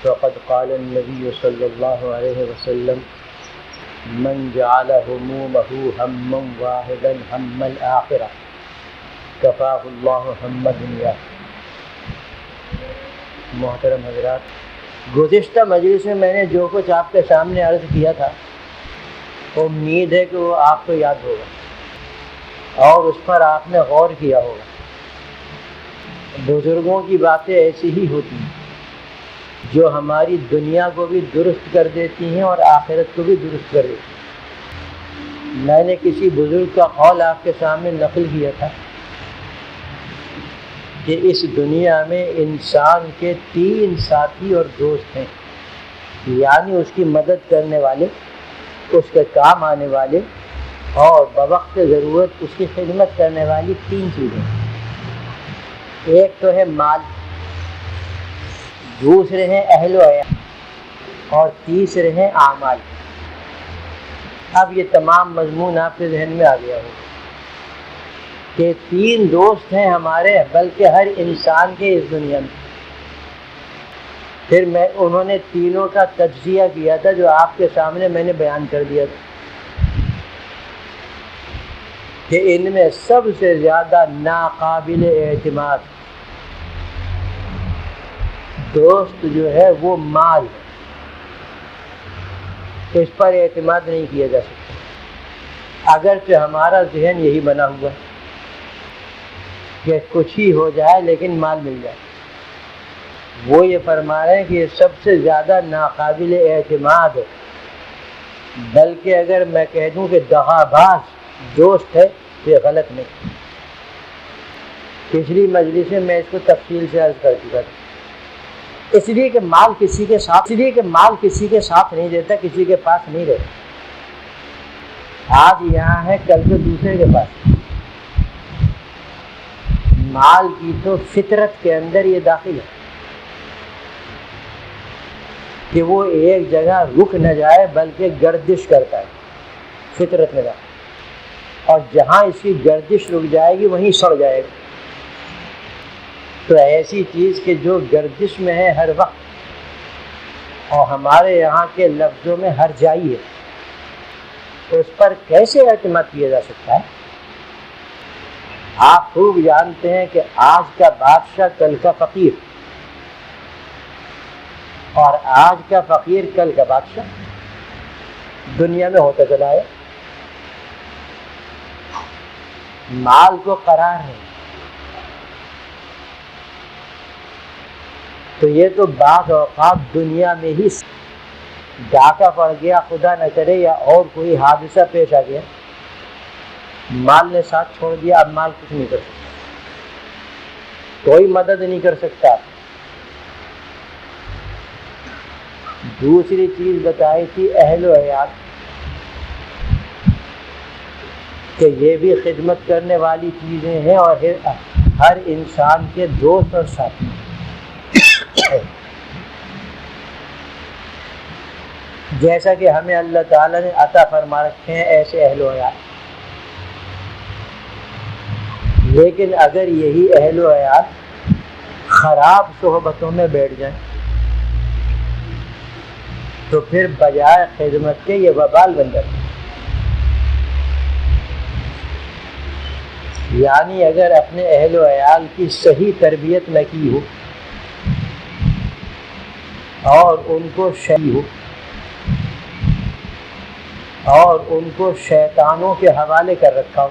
فقد قال النبي صلی اللہ علیہ وسلم من جعل همومه ہما واحدا هم الآخرة کفاہ اللہ ہم دنیا۔ محترم حضرات، گزشتہ مجلس میں میں نے جو کچھ آپ کے سامنے عرض کیا تھا، امید ہے کہ وہ آپ کو یاد ہوگا اور اس پر آپ نے غور کیا ہوگا۔ بزرگوں کی باتیں ایسی ہی ہوتی ہیں جو ہماری دنیا کو بھی درست کر دیتی ہیں اور آخرت کو بھی درست کر دیتی ہیں۔ میں نے کسی بزرگ کا قول آپ کے سامنے نقل کیا تھا کہ اس دنیا میں انسان کے 3 ساتھی اور دوست ہیں، یعنی اس کی مدد کرنے والے، اس کے کام آنے والے اور بوقت ضرورت اس کی خدمت کرنے والی 3 چیزیں۔ ایک تو ہے مال، دوسرے ہیں اہل و عیال اور تیسرے ہیں اعمال۔ اب یہ تمام مضمون آپ کے ذہن میں آ گیا ہو کہ 3 دوست ہیں ہمارے، بلکہ ہر انسان کے اس دنیا میں۔ پھر انہوں نے تینوں کا تجزیہ کیا تھا جو آپ کے سامنے میں نے بیان کر دیا تھا کہ ان میں سب سے زیادہ ناقابل اعتماد دوست جو ہے وہ مال ہے، اس پر اعتماد نہیں کیا جا سکتا، اگرچہ ہمارا ذہن یہی بنا ہوا ہے کہ کچھ ہی ہو جائے لیکن مال مل جائے۔ وہ یہ فرما رہے ہیں کہ یہ سب سے زیادہ ناقابل اعتماد ہے، بلکہ اگر میں کہہ دوں کہ دغا باز دوست ہے تو یہ غلط نہیں۔ پچھلی مجلس میں اس کو تفصیل سے عرض کر چکا تھا۔ اس لیے کہ مال کسی کے ساتھ نہیں رہتا، کسی کے پاس نہیں رہتا۔ آج یہاں ہے، کل کو دوسرے کے پاس۔ مال کی تو فطرت کے اندر یہ داخل ہے کہ وہ ایک جگہ رک نہ جائے بلکہ گردش کرتا ہے، فطرت میں داخل، اور جہاں اس کی گردش رک جائے گی وہیں سڑ جائے گا۔ تو ایسی چیز کہ جو گردش میں ہے ہر وقت اور ہمارے یہاں کے لفظوں میں ہر جائی ہے، اس پر کیسے اعتماد کیا جا سکتا ہے؟ آپ خوب جانتے ہیں کہ آج کا بادشاہ کل کا فقیر، اور آج کا فقیر کل کا بادشاہ دنیا میں ہوتا چلا ہے۔ مال کو قرار ہے، تو یہ تو بعض اوقات دنیا میں ہی ڈاکہ پڑ گیا، خدا نہ کرے، یا اور کوئی حادثہ پیش آ گیا، مال نے ساتھ چھوڑ دیا، اب مال کچھ نہیں کر سکتا، کوئی مدد نہیں کر سکتا۔ دوسری چیز بتائی تھی اہل و عیال، کہ یہ بھی خدمت کرنے والی چیزیں ہیں اور ہر انسان کے دوست اور ساتھی ہیں۔ جیسا کہ ہمیں اللہ تعالیٰ نے عطا فرما رکھے ہیں ایسے اہل و عیال، لیکن اگر یہی اہل و عیال خراب صحبتوں میں بیٹھ جائیں تو پھر بجائے خدمت کے یہ وبال بن جاتے ہیں۔ یعنی اگر اپنے اہل و عیال کی صحیح تربیت نہ کی ہو اور ان کو شیطانوں کے حوالے کر رکھا ہو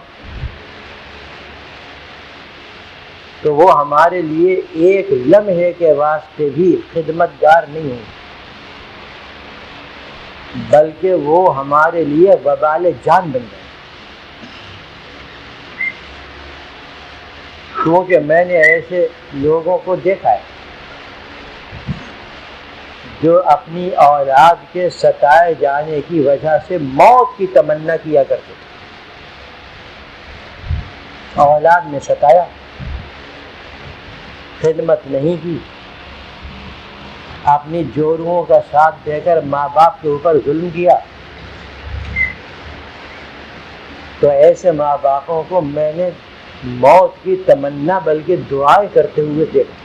تو وہ ہمارے لیے ایک لمحے کے واسطے بھی خدمتگار نہیں ہوں، بلکہ وہ ہمارے لیے وبال جان بن جائے۔ کیونکہ میں نے ایسے لوگوں کو دیکھا ہے جو اپنی اولاد کے ستائے جانے کی وجہ سے موت کی تمنا کیا کرتے تھے۔ اولاد نے ستایا، خدمت نہیں کی، اپنی جوروؤں کا ساتھ دے کر ماں باپ کے اوپر ظلم کیا، تو ایسے ماں باپوں کو میں نے موت کی تمنا بلکہ دعائیں کرتے ہوئے دیکھا۔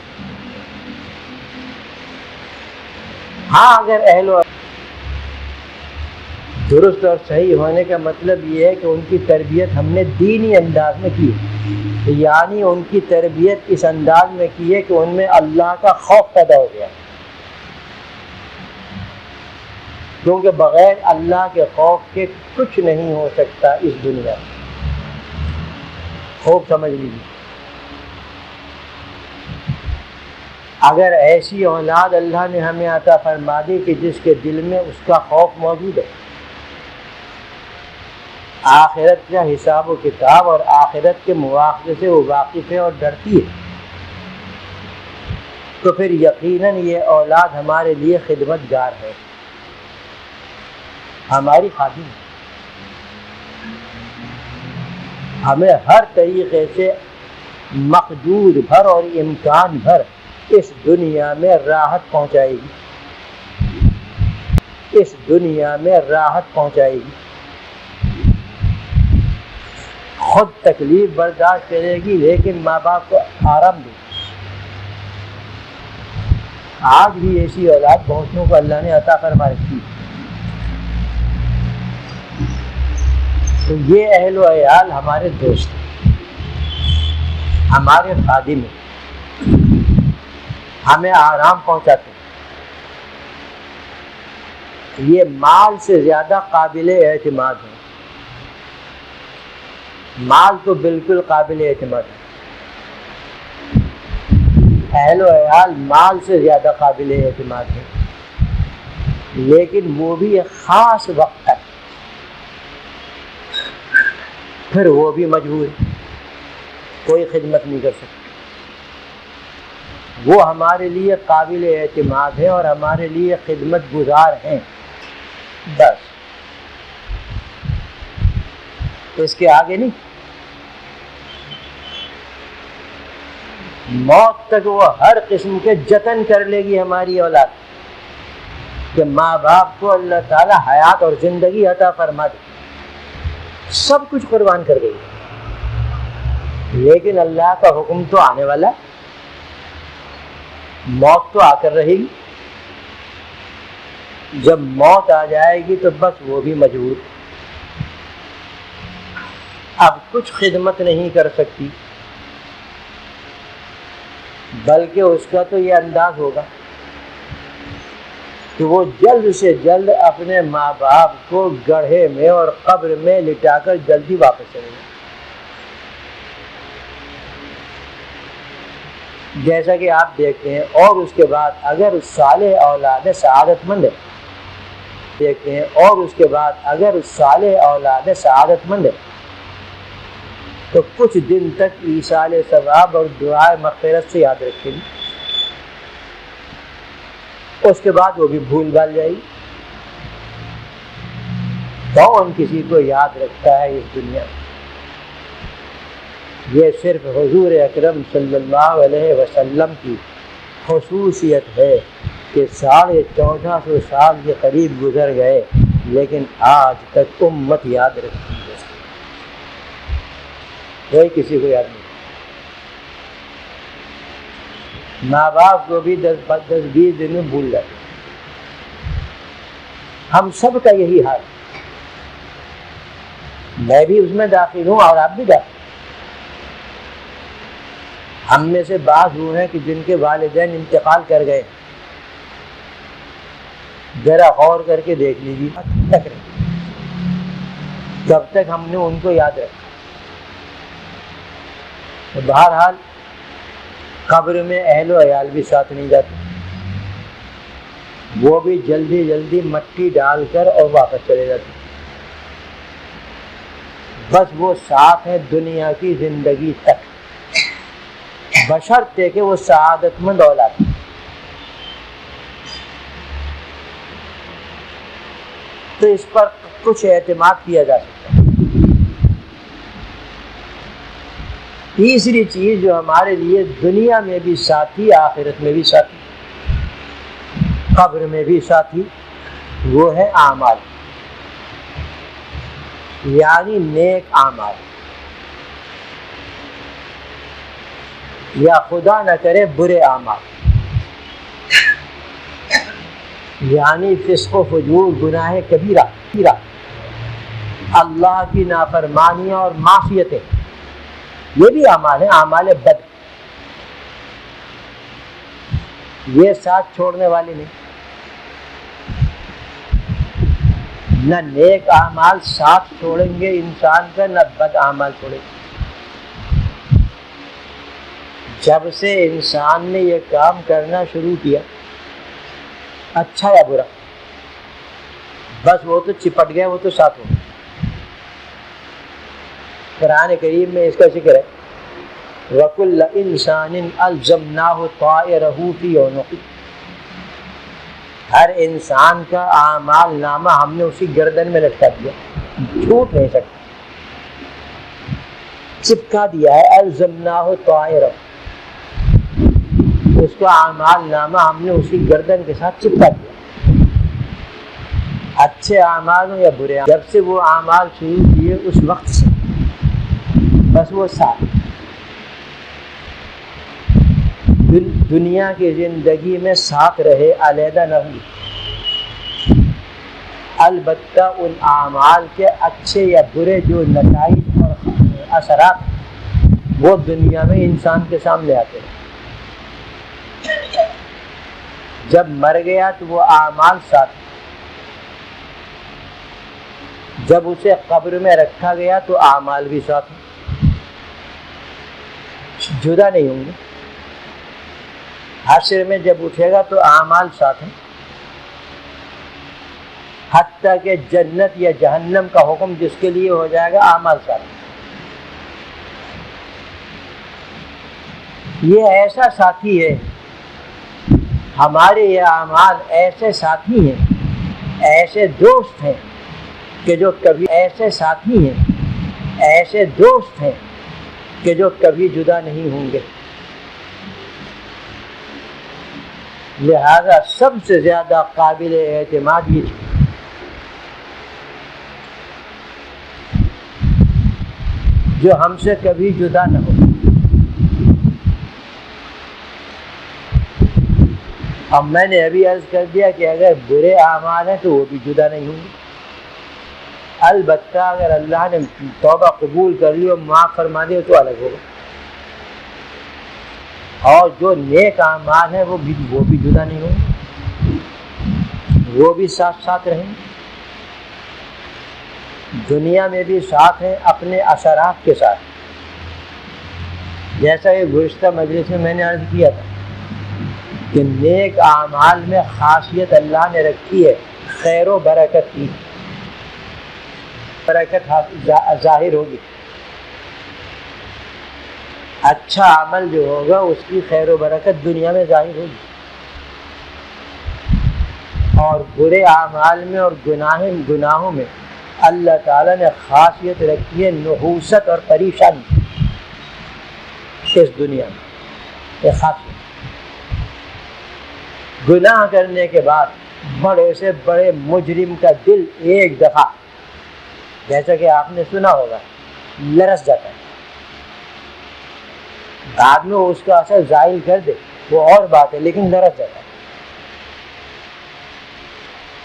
ہاں اگر اہل و درست اور صحیح ہونے کا مطلب یہ ہے کہ ان کی تربیت ہم نے دینی انداز میں کی، یعنی ان کی تربیت اس انداز میں کی ہے کہ ان میں اللہ کا خوف پیدا ہو گیا، کیونکہ بغیر اللہ کے خوف کے کچھ نہیں ہو سکتا اس دنیا میں۔ خوف سمجھ لیجیے، اگر ایسی اولاد اللہ نے ہمیں عطا فرما دی کہ جس کے دل میں اس کا خوف موجود ہے، آخرت کا حساب و کتاب اور آخرت کے مواقع سے وہ واقف ہے اور ڈرتی ہے، تو پھر یقیناً یہ اولاد ہمارے لیے خدمت گار ہے، ہماری خادم ہے۔ ہمیں ہر طریقے سے مقدور بھر اور امکان بھر اس دنیا میں راحت پہنچائے گی، اس دنیا میں راحت پہنچائے گی، خود تکلیف برداشت کرے گی لیکن ماں باپ کو آرام دے گی۔ آج بھی ایسی اولاد بہتوں کو اللہ نے عطا فرما رکھی ہے۔ تو یہ اہل و عیال ہمارے دوست ہیں، ہمارے خادم ہیں، ہمیں آرام پہنچاتے ہیں، یہ مال سے زیادہ قابل اعتماد ہیں، مال تو بالکل قابل اعتماد ہے، اہل و عیال مال سے زیادہ قابل اعتماد ہے، لیکن وہ بھی ایک خاص وقت تک، پھر وہ بھی مجبور ہے، کوئی خدمت نہیں کر سکتا۔ وہ ہمارے لیے قابل اعتماد ہے اور ہمارے لیے خدمت گزار ہیں، بس اس کے آگے نہیں۔ موت تک وہ ہر قسم کے جتن کر لے گی ہماری اولاد کہ ماں باپ کو اللہ تعالی حیات اور زندگی عطا فرما دے، سب کچھ قربان کر گئی، لیکن اللہ کا حکم تو آنے والا، موت تو آ کر رہے گی، جب موت آ جائے گی تو بس وہ بھی مجبور، اب کچھ خدمت نہیں کر سکتی، بلکہ اس کا تو یہ انداز ہوگا کہ وہ جلد سے جلد اپنے ماں باپ کو گڑھے میں اور قبر میں لٹا کر جلدی واپس چلے گا۔ جیسا کہ آپ دیکھتے ہیں، اور اس کے بعد اگر صالح اولاد سعادت مند ہے، دیکھتے ہیں، اور اس کے بعد اگر صالح اولاد سعادت مند ہے تو کچھ دن تک ایصال ثواب اور دعائے مغفرت سے یاد رکھیں گے، اس کے بعد وہ بھی بھول بھال جائے گی۔ کون کسی کو یاد رکھتا ہے اس دنیا میں؟ یہ صرف حضور اکرم صلی اللہ علیہ وسلم کی خصوصیت ہے کہ 1450 سال کے قریب گزر گئے لیکن آج تک امت یاد رکھتی ہے، کوئی کسی کو یاد نہیں۔ ماں باپ کو بھی 10-20 دن میں بھول جاتے، ہم سب کا یہی حال، میں بھی اس میں داخل ہوں اور آپ بھی داخل۔ ہم میں سے بعض وہ ہیں کہ جن کے والدین انتقال کر گئے، ذرا غور کر کے دیکھ لیجیے تک رہے، کب تک ہم نے ان کو یاد رکھا۔ تو بہرحال قبر میں اہل و عیال بھی ساتھ نہیں جاتے، وہ بھی جلدی جلدی مٹی ڈال کر اور واپس چلے جاتے، بس وہ ساتھ ہیں دنیا کی زندگی تک، بشرطے کہ وہ سعادت مند اولاد۔ تو اس پر کچھ اعتماد کیا جا سکتا ہے۔ تیسری چیز جو ہمارے لیے دنیا میں بھی ساتھی، آخرت میں بھی ساتھی، قبر میں بھی ساتھی، وہ ہے اعمال، یعنی نیک اعمال، یا خدا نہ کرے برے اعمال، یعنی فسق و فجور، گناہ کبیرہ، اللہ کی نافرمانیاں اور معصیتیں، یہ بھی اعمال ہیں، اعمال بد، یہ ساتھ چھوڑنے والے نہیں۔ نہ نیک اعمال ساتھ چھوڑیں گے انسان کا، نہ بد اعمال چھوڑیں گے۔ جب سے انسان نے یہ کام کرنا شروع کیا، اچھا یا برا، بس وہ تو چپٹ گیا، وہ تو ساتھ ہو۔ قرآن کریم میں اس کا ذکر ہے، وَكُلَّ إِنسَانٍ أَلْزَمْنَاهُ طَائِرَهُ فِي عُنُقِهِ، ہر انسان کا اعمال نامہ ہم نے اسی گردن میں لٹکا دیا، چھوٹ نہیں سکتا، چپکا دیا ہے۔ أَلْزَمْنَاهُ طَائِرَهُ، اس کا اعمال نامہ ہم نے اسی گردن کے ساتھ چپکا دیا، اچھے اعمال ہوں یا برے، جب سے وہ اعمال شروع کیے اس وقت سے بس وہ ساتھ۔ دنیا کی زندگی میں ساتھ رہے، علیحدہ نہ ہوئی، البتہ ان اعمال کے اچھے یا برے جو نتائج اور اثرات وہ دنیا میں انسان کے سامنے آتے ہیں۔ جب مر گیا تو وہ اعمال ساتھ، جب اسے قبر میں رکھا گیا تو اعمال بھی ساتھ ہیں، جدا نہیں ہوں گے۔ حشر میں جب اٹھے گا تو اعمال ساتھ ہیں، حتیٰ کہ جنت یا جہنم کا حکم جس کے لیے ہو جائے گا، اعمال ساتھ ہیں۔ یہ ایسا ساتھی ہے، ہمارے یہ اعمال ایسے ساتھی ہیں، ایسے دوست ہیں کہ جو کبھی، ایسے ساتھی ہیں، ایسے دوست ہیں کہ جو کبھی جدا نہیں ہوں گے۔ لہذا سب سے زیادہ قابل اعتماد یہ چیز، جو ہم سے کبھی جدا نہ ہو۔ اب میں نے ابھی عرض کر دیا کہ اگر برے اعمال ہیں تو وہ بھی جدا نہیں ہوں گے، البتہ اگر اللہ نے توبہ قبول کر لی اور معاف فرما دیا تو الگ ہوگا، اور جو نیک اعمال ہیں وہ بھی جدا نہیں ہوں گے، وہ بھی ساتھ ساتھ رہیں گے، دنیا میں بھی ساتھ ہیں اپنے اثرات کے ساتھ۔ جیسا کہ گزشتہ مجلس میں نے عرض کیا تھا کہ نیک اعمال میں خاصیت اللہ نے رکھی ہے خیر و برکت کی، برکت ظاہر ہوگی، اچھا عمل جو ہوگا اس کی خیر و برکت دنیا میں ظاہر ہوگی، اور برے اعمال میں اور گناہوں میں اللہ تعالیٰ نے خاصیت رکھی ہے نحوست اور پریشانی، اس دنیا میں یہ خاصیت۔ گناہ کرنے کے بعد بڑے سے بڑے مجرم کا دل ایک دفعہ، جیسا کہ آپ نے سنا ہوگا، لرز جاتا ہے، بعد میں اس کا اثر زائل کر دے وہ اور بات ہے، لیکن لرز جاتا ہے،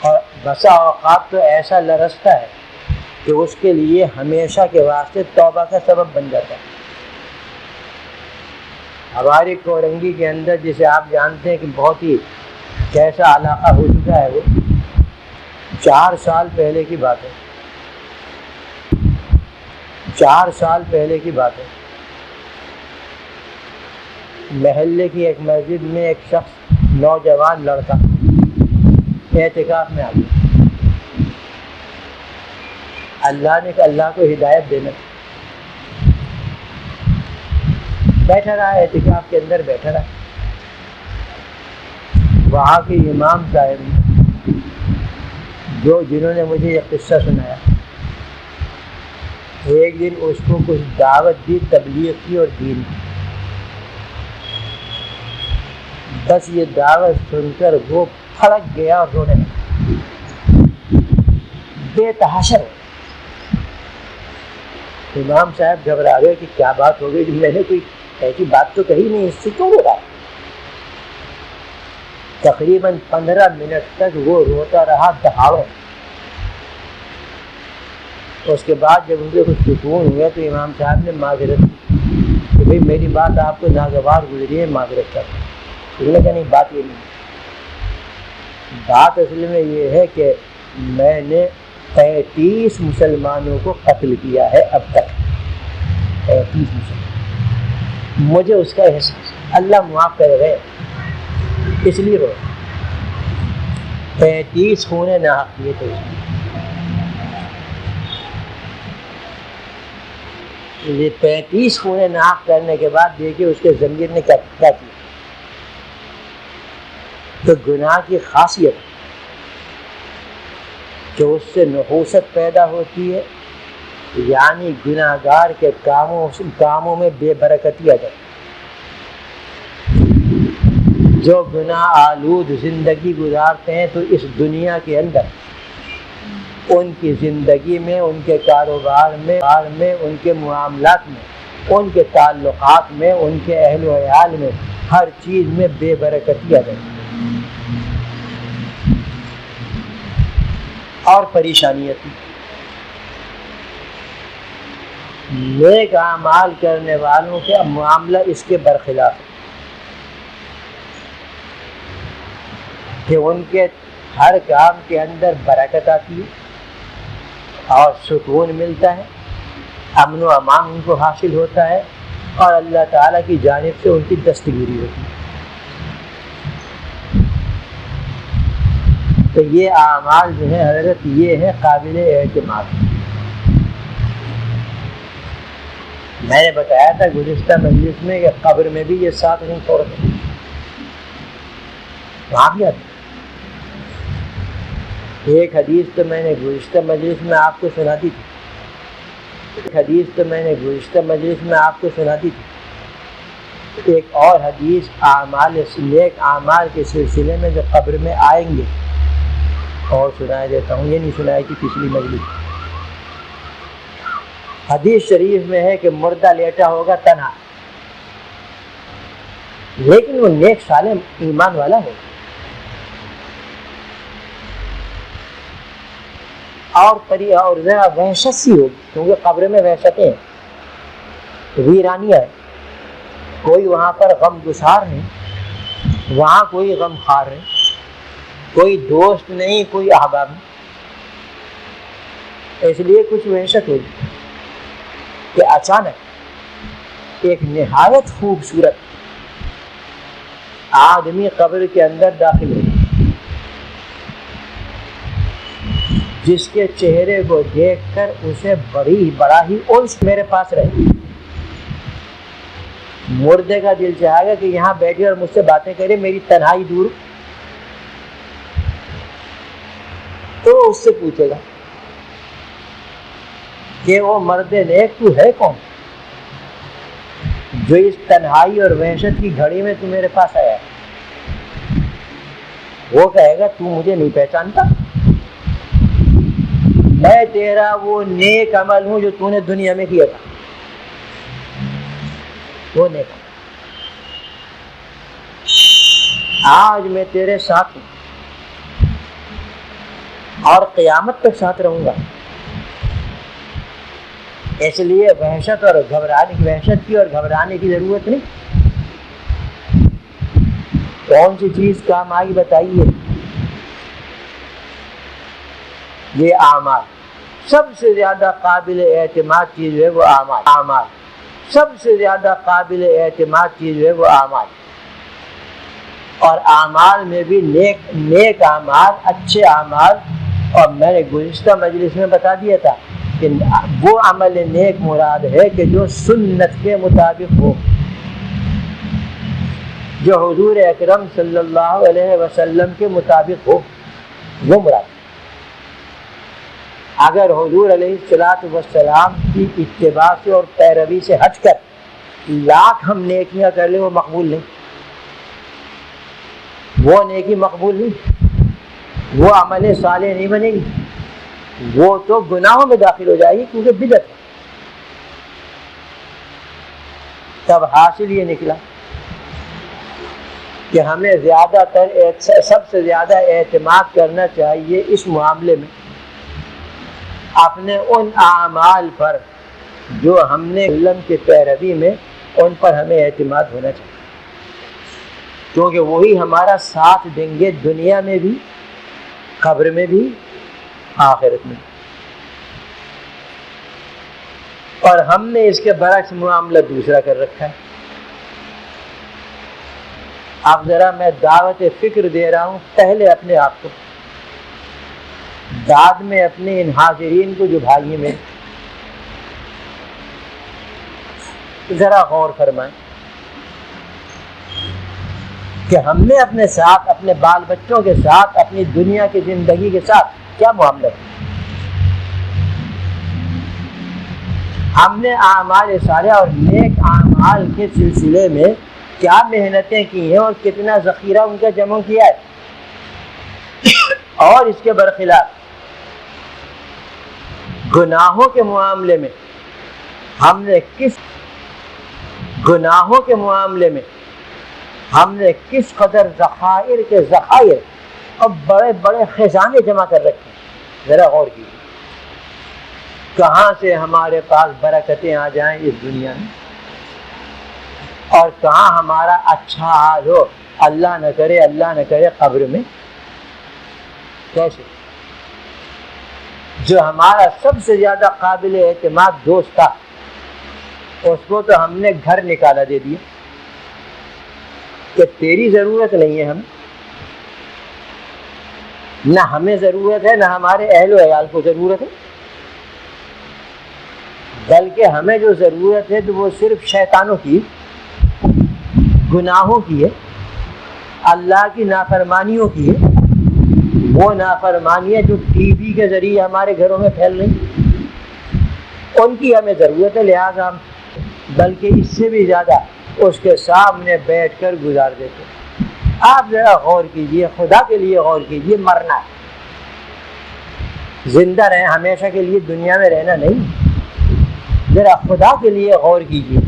اور بسا اوقات تو ایسا لرزتا ہے کہ اس کے لیے ہمیشہ کے واسطے توبہ کا سبب بن جاتا ہے۔ ہماری کورنگی کے اندر، جسے آپ جانتے ہیں کہ بہت ہی کیسا علاقہ ہو چکا ہے، وہ 4 سال پہلے کی بات ہے، 4 سال پہلے کی بات ہے، محلے کی ایک مسجد میں ایک شخص، نوجوان لڑکا اعتکاف میں آ گیا۔ اللہ کو ہدایت دینا، بیٹھا رہا اعتکاف کے اندر، بیٹھا رہا۔ وہاں کے امام صاحب جنہوں نے مجھے یہ قصہ سنایا، ایک دن اس کو کچھ دعوت دی، تبلیغ کی اور دین کی، بس یہ دعوت سن کر وہ پھڑک گیا اور رونے لگا، بے تحاشا۔ امام صاحب گھبرا گئے کہ کیا بات ہو گئی، میں نے کوئی ایسی بات تو کہی نہیں، اس سے کیوں ہو رہا ہے؟ تقریباً 15 منٹ تک وہ روتا رہا دہاڑوں. اس کے بعد جب اسے کچھ سکون ہوا تو امام صاحب نے معذرت کہ بھئی میری بات آپ کو ناگوار گزری ہے، معذرت کر. اس نے کہا نہیں، بات یہ نہیں، بات اصل میں یہ ہے کہ میں نے 35 مسلمانوں کو قتل کیا ہے اب تک. 35 مسلمان، مجھے اس کا احساس، اللہ معاف کرے گئے اس لیے وہ 35 خونے ناحق کیے تھے. یہ 35 خونے ناحق کرنے کے بعد دیکھیے اس کے ضمیر نے کیا کیا. تو گناہ کی خاصیت جو اس سے نحوست پیدا ہوتی ہے، یعنی گناہ گار کے کاموں میں بے برکتی آ جاتی. جو گناہ آلود زندگی گزارتے ہیں تو اس دنیا کے اندر ان کی زندگی میں، ان کے کاروبار میں، ان کے معاملات میں، ان کے تعلقات میں، ان کے اہل و عیال میں، ہر چیز میں بے برکتی آ جاتی اور پریشانی آتی. نیک اعمال کرنے والوں کے معاملہ اس کے برخلاف ہے کہ ان کے ہر کام کے اندر برکت آتی ہے اور سکون ملتا ہے، امن و امان ان کو حاصل ہوتا ہے اور اللہ تعالیٰ کی جانب سے ان کی دستگیری ہوتی ہے. تو یہ اعمال جو ہے حضرت یہ ہے قابل اعتماد. میں نے بتایا تھا گزشتہ مجلس میں کہ قبر میں بھی یہ ساتھ نہیں چھوڑتے، وہاں بھی آتے. ایک حدیث تو میں نے گزشتہ مجلس میں آپ کو سناتی تھی. ایک اور حدیث نیک اعمال کے سلسلے میں جو قبر میں آئیں گے اور سنایا دیتا ہوں، یہ نہیں سنائی تھی پچھلی مجلس. حدیث شریف میں ہے کہ مردہ لیٹا ہوگا تنہا، لیکن وہ نیک صالح ایمان والا ہوگا اور ذرا وحشت سی ہوگی، کیونکہ قبر میں وحشتیں ہیں، ویرانیاں ہیں. کوئی وہاں پر غم گسار نہیں، وہاں کوئی غم خار نہیں، کوئی دوست نہیں، کوئی احباب نہیں. اس لیے کچھ وحشت ہوگی کہ اچانک ایک نہایت خوبصورت آدمی قبر کے اندر داخل ہو، جس کے چہرے کو دیکھ کر اسے بڑا ہی انس میرے پاس رہے. مردے کا دل چاہے گا کہ یہاں بیٹھے اور مجھ سے باتیں کرے، میری تنہائی دور. تو اس سے پوچھے گا کہ وہ مرد نیک تو ہے کون جو اس تنہائی اور وحشت کی گھڑی میں تو میرے پاس آیا ہے؟ وہ کہے گا تو مجھے نہیں پہچانتا، میں تیرا وہ نیک عمل ہوں جو تو نے دنیا میں کیا تھا. وہ نیک عمل آج میں تیرے ساتھ ہوں اور قیامت تک ساتھ رہوں گا. اس لیے وحشت کی اور گھبرانے کی ضرورت نہیں. کون سی چیز کام آئی بتائیے؟ یہ اعمال. سب سے زیادہ قابل اعتماد چیز ہے وہ اعمال. سب سے زیادہ قابل اعتماد چیز ہے وہ اعمال. اور اعمال میں بھی نیک اعمال، اچھے اعمال. اور میں نے گزشتہ مجلس میں بتا دیا تھا کہ وہ عمل نیک مراد ہے کہ جو سنت کے مطابق ہو، جو حضور اکرم صلی اللہ علیہ وسلم کے مطابق ہو، وہ مراد. اگر حضور علیہ الصلوۃ والسلام کی اتباع سے اور پیروی سے ہٹ کر لاکھ ہم نیکیاں کر لیں، وہ مقبول نہیں. وہ نیکی مقبول نہیں، وہ عمل صالح نہیں بنے گی، وہ تو گناہوں میں داخل ہو جائے گی کیونکہ بدعت ہے. تب حاصل یہ نکلا کہ ہمیں سب سے زیادہ اعتماد کرنا چاہیے اس معاملے میں اپنے ان اعمال پر جو ہم نے علم کی پیروی میں ان پر ہمیں اعتماد ہونا چاہیے، کیونکہ وہی ہمارا ساتھ دیں گے دنیا میں بھی، قبر میں بھی، آخرت میں۔ اور ہم نے اس کے برعکس معاملہ دوسرا کر رکھا ہے۔ اب ذرا میں دعوت فکر دے رہا ہوں، پہلے اپنے آپ کو، بعد میں اپنے ان حاضرین کو جو بھائی میں، ذرا غور فرمائیں کہ ہم نے اپنے ساتھ، اپنے بال بچوں کے ساتھ، اپنی دنیا کی زندگی کے ساتھ کیا معاملہ ہے؟ ہم نے اعمال صالحہ اور نیک اعمال کے سلسلے میں کیا محنتیں کی ہیں اور کتنا ذخیرہ ان کا جمع کیا ہے، اور اس کے برخلاف گناہوں کے معاملے میں ہم نے کس قدر ذخائر کے ذخائر اور بڑے بڑے خزانے جمع کر رکھے ہیں۔ ذرا غور کیجیے، کہاں سے ہمارے پاس برکتیں آ جائیں اس دنیا میں، اور کہاں ہمارا اچھا حال ہو، اللہ نہ کرے قبر میں کیسے؟ جو ہمارا سب سے زیادہ قابل اعتماد دوست تھا، اس کو تو ہم نے گھر نکالا دے دیا کہ تیری ضرورت نہیں ہے ہمیں، نہ ہمیں ضرورت ہے، نہ ہمارے اہل و عیال کو ضرورت ہے، بلکہ ہمیں جو ضرورت ہے تو وہ صرف شیطانوں کی، گناہوں کی ہے، اللہ کی نافرمانیوں کی ہے، وہ نافرمانیاں جو ٹی وی کے ذریعے ہمارے گھروں میں پھیل رہی، ان کی ہمیں ضرورت ہے، لہٰذا ہم بلکہ اس سے بھی زیادہ اس کے سامنے بیٹھ کر گزار دیتے۔ آپ ذرا غور کیجئے، خدا کے لیے غور کیجئے، مرنا ہے، زندہ رہیں، ہمیشہ کے لیے دنیا میں رہنا نہیں۔ ذرا خدا کے لیے غور کیجئے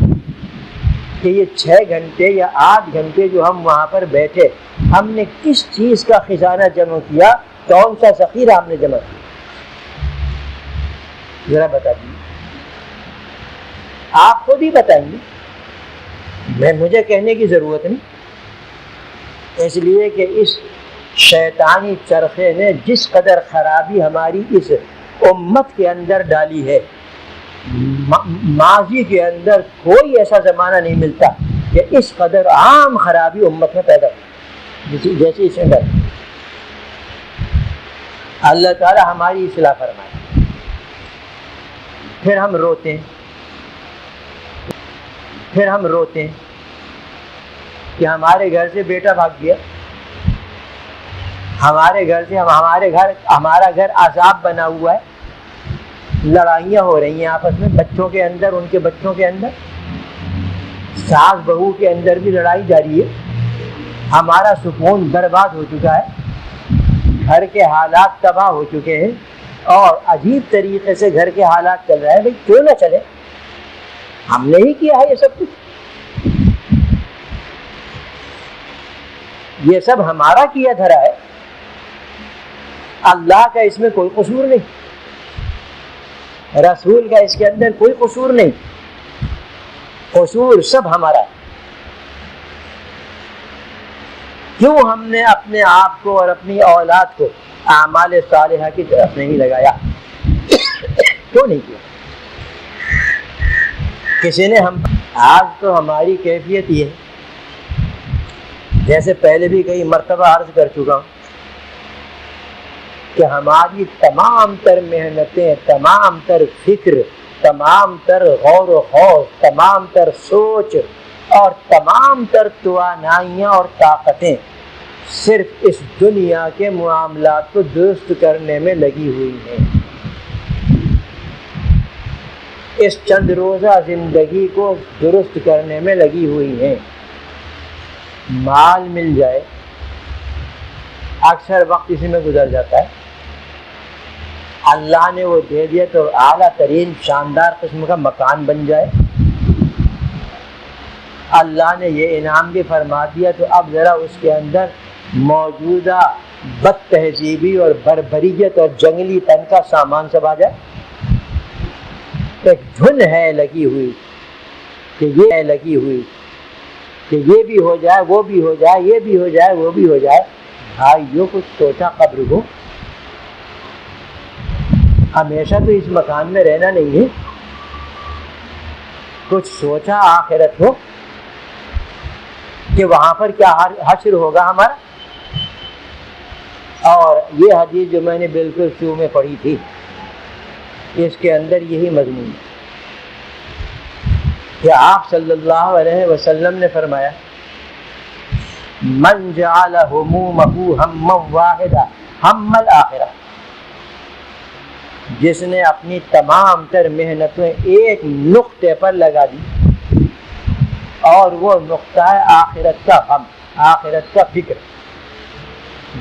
کہ یہ 6 گھنٹے یا 8 گھنٹے جو ہم وہاں پر بیٹھے، ہم نے کس چیز کا خزانہ جمع کیا، کون سا ذخیرہ ہم نے جمع کیا، ذرا بتا دیجیے۔ آپ خود ہی بتائیں گے، مجھے کہنے کی ضرورت نہیں، اس لیے کہ اس شیطانی چرخے نے جس قدر خرابی ہماری اس امت کے اندر ڈالی ہے، ماضی کے اندر کوئی ایسا زمانہ نہیں ملتا کہ اس قدر عام خرابی امت میں پیدا ہو جیسی اس میں۔ اللہ تعالی ہماری اصلاح فرمائے۔ پھر ہم روتے ہیں کہ ہمارے گھر سے بیٹا بھاگ گیا، ہمارا گھر عذاب بنا ہوا ہے، لڑائیاں ہو رہی ہیں آپس میں، بچوں کے اندر، ان کے بچوں کے اندر، ساس بہو کے اندر بھی لڑائی جاری ہے، ہمارا سکون برباد ہو چکا ہے، گھر کے حالات تباہ ہو چکے ہیں، اور عجیب طریقے سے گھر کے حالات چل رہے ہیں۔ بھائی کیوں نہ چلے، ہم نے ہی کیا ہے یہ سب کچھ، یہ سب ہمارا کیا دھرا ہے، اللہ کا اس میں کوئی قصور نہیں، رسول کا اس کے اندر کوئی قصور نہیں، قصور سب ہمارا ہے۔ کیوں ہم نے اپنے آپ کو اور اپنی اولاد کو اعمال صالحہ کی طرف نہیں لگایا؟ کیوں نہیں کیا؟ کسی نے آج تو ہماری کیفیت یہ ہے، جیسے پہلے بھی کئی مرتبہ عرض کر چکا ہوں، کہ ہماری تمام تر محنتیں، تمام تر فکر، تمام تر غور و خوض، تمام تر سوچ اور تمام تر توانائیاں اور طاقتیں صرف اس دنیا کے معاملات کو درست کرنے میں لگی ہوئی ہیں، اس چند روزہ زندگی کو درست کرنے میں لگی ہوئی ہیں۔ مال مل جائے، اکثر وقت اسی میں گزر جاتا ہے، اللہ نے وہ دے دیا تو اعلیٰ ترین شاندار قسم کا مکان بن جائے، اللہ نے یہ انعام بھی فرما دیا، تو اب ذرا اس کے اندر موجودہ بد تہذیبی اور بربریت اور جنگلی تن کا سامان سب آ جائے۔ ایک دھن ہے لگی ہوئی کہ یہ ہے لگی ہوئی کہ یہ بھی ہو جائے، وہ بھی ہو جائے، یہ بھی ہو جائے، وہ بھی ہو جائے۔ بھائیو کچھ سوچا قبر کو؟ ہمیشہ تو اس مکان میں رہنا نہیں ہے، کچھ سوچا آخرت ہو کہ وہاں پر کیا حشر ہوگا ہمارا۔ اور یہ حدیث جو میں نے بالکل شروع میں پڑھی تھی، اس کے اندر یہی مضمون ہے کہ آپ صلی اللہ علیہ وسلم نے فرمایا من جعل همومه ہما واحدا ہم الآخرہ، جس نے اپنی تمام تر محنتیں ایک نقطے پر لگا دی، اور وہ نقطہ ہے آخرت کا غم، آخرت کا فکر۔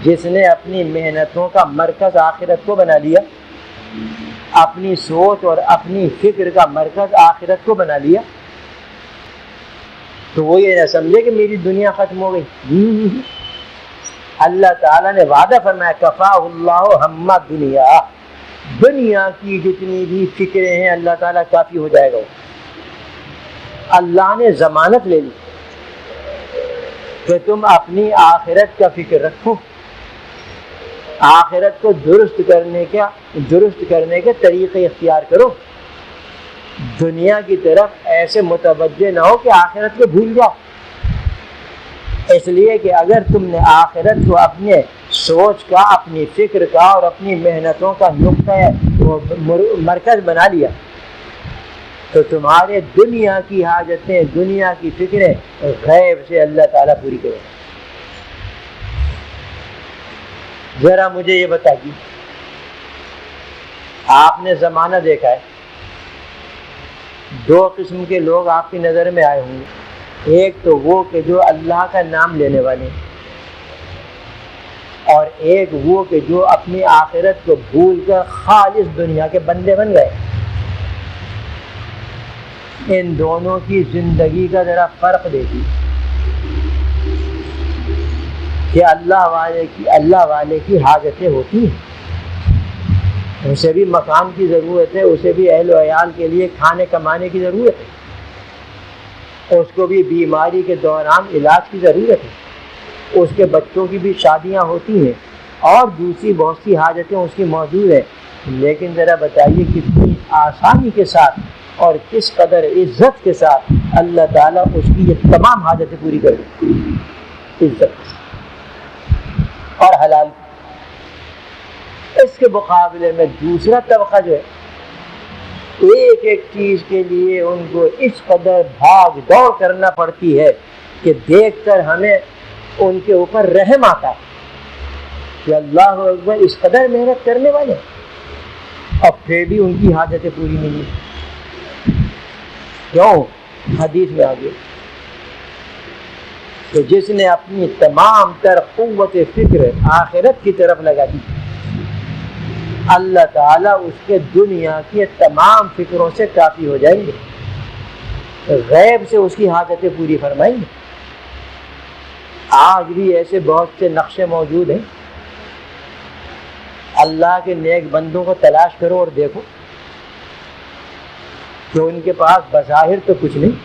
جس نے اپنی محنتوں کا مرکز آخرت کو بنا لیا، اپنی سوچ اور اپنی فکر کا مرکز آخرت کو بنا لیا، تو وہ یہ نہ سمجھے کہ میری دنیا ختم ہو گئی۔ اللہ تعالیٰ نے وعدہ فرمایا کفاہ اللہ ہم دنیا، دنیا کی جتنی بھی فکریں ہیں اللہ تعالیٰ کافی ہو جائے گا۔ اللہ نے ضمانت لے لی کہ تم اپنی آخرت کا فکر رکھو، آخرت کو درست کرنے کے طریقے اختیار کرو، دنیا کی طرف ایسے متوجہ نہ ہو کہ آخرت کو بھول جاؤ۔ اس لیے کہ اگر تم نے آخرت کو اپنے سوچ کا، اپنی فکر کا اور اپنی محنتوں کا نقطہ مرکز بنا لیا، تو تمہارے دنیا کی حاجتیں، دنیا کی فکریں غیب سے اللہ تعالیٰ پوری کرے۔ ذرا مجھے یہ بتائیے، آپ نے زمانہ دیکھا ہے، دو قسم کے لوگ آپ کی نظر میں آئے ہوں گے۔ ایک تو وہ کہ جو اللہ کا نام لینے والے، اور ایک وہ کہ جو اپنی آخرت کو بھول کر خالص دنیا کے بندے بن گئے۔ ان دونوں کی زندگی کا ذرا فرق دیکھیے کہ اللہ والے کی حاجتیں ہوتی ہیں، اسے بھی مکان کی ضرورت ہے، اسے بھی اہل و عیال کے لیے کھانے کمانے کی ضرورت ہے، اس کو بھی بیماری کے دوران علاج کی ضرورت ہے، اس کے بچوں کی بھی شادیاں ہوتی ہیں، اور دوسری بہت سی حاجتیں اس کی موجود ہیں۔ لیکن ذرا بتائیے کتنی آسانی کے ساتھ اور کس قدر عزت کے ساتھ اللہ تعالیٰ اس کی یہ تمام حاجتیں پوری کر دیں، عزت کے ساتھ اور حلال۔ اس کے مقابلے میں دوسرا طبقہ جو ہے، ایک ایک چیز کے لیے ان کو اس قدر بھاگ دوڑ کرنا پڑتی ہے کہ دیکھ کر ہمیں ان کے اوپر رحم آتا ہے کہ اللہ اکبر، اس قدر محنت کرنے والے، اور پھر بھی ان کی حاجتیں پوری نہیں ہیں۔ کیوں؟ حدیث میں آگے کہ جس نے اپنی تمام تر قوت فکر آخرت کی طرف لگا دی، اللہ تعالیٰ اس کے دنیا کی تمام فکروں سے کافی ہو جائیں گے، غیب سے اس کی حاجتیں پوری فرمائیں گے۔ آج بھی ایسے بہت سے نقشے موجود ہیں، اللہ کے نیک بندوں کو تلاش کرو اور دیکھو کہ ان کے پاس بظاہر تو کچھ نہیں،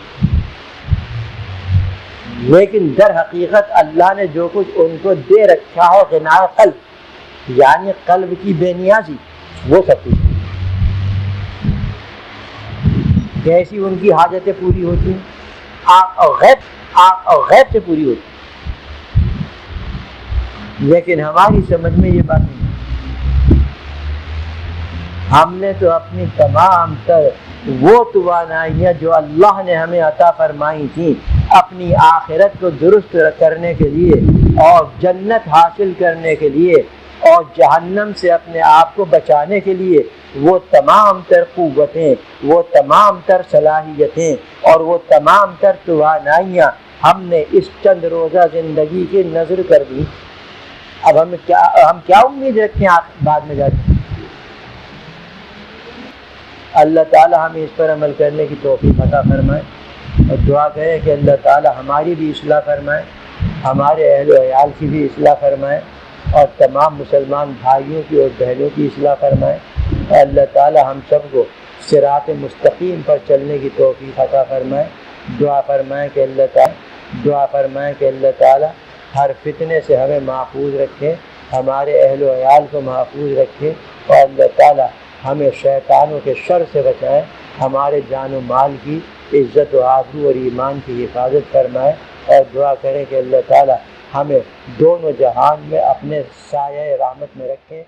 لیکن در حقیقت اللہ نے جو کچھ ان کو دے رکھا ہے غناء قلب، یعنی قلب کی بے نیازی، وہ سب کچھ کیسی ان کی حاجتیں پوری ہوتی ہیں، غیب سے پوری ہوتی ہیں۔ لیکن ہماری سمجھ میں یہ بات نہیں، ہم نے تو اپنی تمام تر وہ توانائیاں جو اللہ نے ہمیں عطا فرمائی تھیں اپنی آخرت کو درست کرنے کے لیے اور جنت حاصل کرنے کے لیے اور جہنم سے اپنے آپ کو بچانے کے لیے، وہ تمام تر قوتیں، وہ تمام تر صلاحیتیں اور وہ تمام تر توانائیاں ہم نے اس چند روزہ زندگی کی نظر کر دی۔ اب ہم کیا امید رکھیں بعد میں جا کے؟ اللہ تعالی ہمیں اس پر عمل کرنے کی توفیق عطا فرمائے۔ اور دعا کریں کہ اللہ تعالی ہماری بھی اصلاح فرمائے، ہمارے اہل و عیال کی بھی اصلاح فرمائے، اور تمام مسلمان بھائیوں کی اور بہنوں کی اصلاح فرمائے، اور اللہ تعالی ہم سب کو صراط مستقیم پر چلنے کی توفیق عطا فرمائے۔ دعا فرمائیں کہ اللہ تعالی ہر فتنے سے ہمیں محفوظ رکھے، ہمارے اہل و عیال کو محفوظ رکھے، اور اللہ تعالی ہمیں شیطانوں کے شر سے بچائے، ہمارے جان و مال کی عزت و آبرو اور ایمان کی حفاظت فرمائے، اور دعا کریں کہ اللہ تعالی ہمیں دونوں جہان میں اپنے سایہ رحمت میں رکھیں۔